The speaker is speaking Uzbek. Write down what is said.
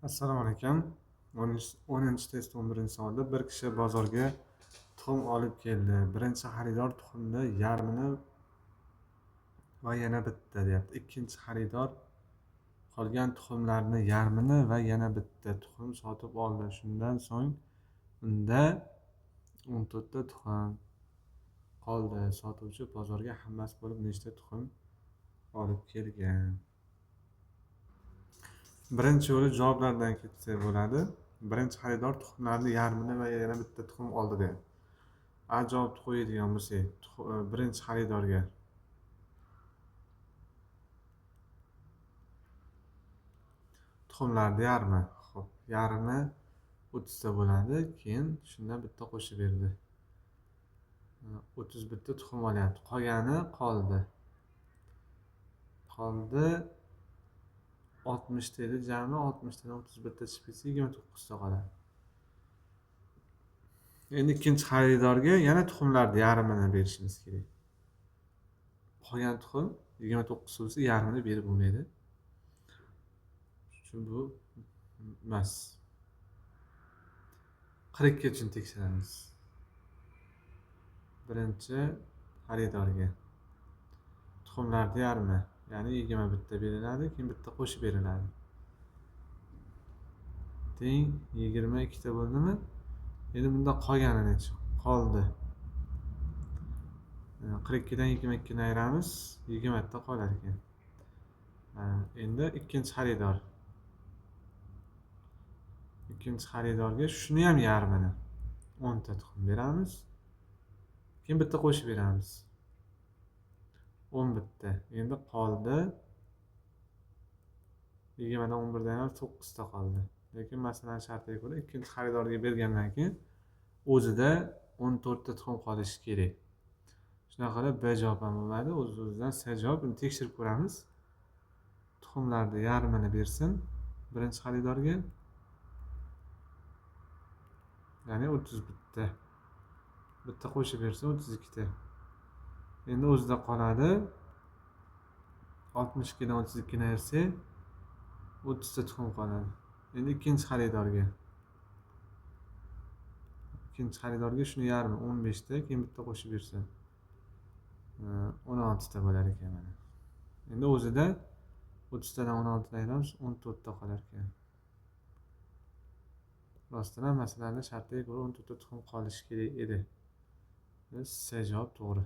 Assalomu alaykum. 10-chi test 11-savolda bir kishi bozorga tuxum olib keldi. Birinchi xaridor tuxumni yarmini va yana bitta deyapti. Ikkinchi xaridor qolgan tuxumlarni yarmini va yana bitta tuxum sotib oldi. Shundan so'ng unda 14 ta tuxum qoldi. Sotuvchi bozorga hammasi bo'lib nechta tuxum olib kelgan? Birinchi yo'li javoblardan ketsa bo'ladi. Birinchi xaridor tuxumlarni yarmini va yana bitta tuxum oldi deyapti. A javobni qo'yadigan bo'lsak, birinchi xaridorga tuxumlarni yarmi. Xo'p, yarmi 30 ta bo'ladi. Keyin shundan bitta qo'shib berdi. 31 ta tuxum olyapti. Qolgani qoldi. 60 ta edi jami. 60 tadan 31 ta chiqib ketsa 29 ta qoladi. Endi ikkinchi xaridorga yana tuxumlarni yarmini berishimiz kerak. Qolgan tuxum 29 bo'lsa yarmini berib bo'lmaydi. Shuning uchun bu emas. 42 uchun tekshiramiz. Birinchi xaridorga tuxumlarni yarmi, ya'ni 21 ta beriladi, keyin bitta qo'shib beriladi. Teng 22 ta bo'ldimi? Endi bunda qolgani necha? Qoldi. 42 dan 22 ni ayiramiz, 20 ta qolar ekan. Endi ikkinchi xaridor. Ikkinchi xaridorga shuni ham yarmini 10 ta tuxum beramiz. Keyin bitta qo'shib beramiz. 11 ta. Endi qoldi 20 dan 11 dan 9 ta qoldi. Lekin masalan shartiga ko'ra ikkinchi xaridorga bergandan keyin o'zida 14 ta tuxum qolishi kerak. Shunaqa qilib B javob ham bo'ladi. O'z-o'zidan C javob. Buni tekshirib ko'ramiz. Tuxumlarni yarmini bersin birinchi xaridorga. Ya'ni 31 ta. Bitta qo'shib bersa 32 ta. Endi o'zida qoladi 62 dan 32 ni ayirsak 30 ta tuxum qoladi. Endi ikkinchi xaridorga. Ikkinchi xaridorga shuni yarmi 15 ta, keyin bitta qo'shib bersa 16 ta bo'lar ekan mana. Endi o'zida 30 tadan 16 ni ayiramiz 14 ta qolar ekan. Rostdan ham masalada shartiga ko'ra 14 ta tuxum qolishi kerak edi. C javob to'g'ri.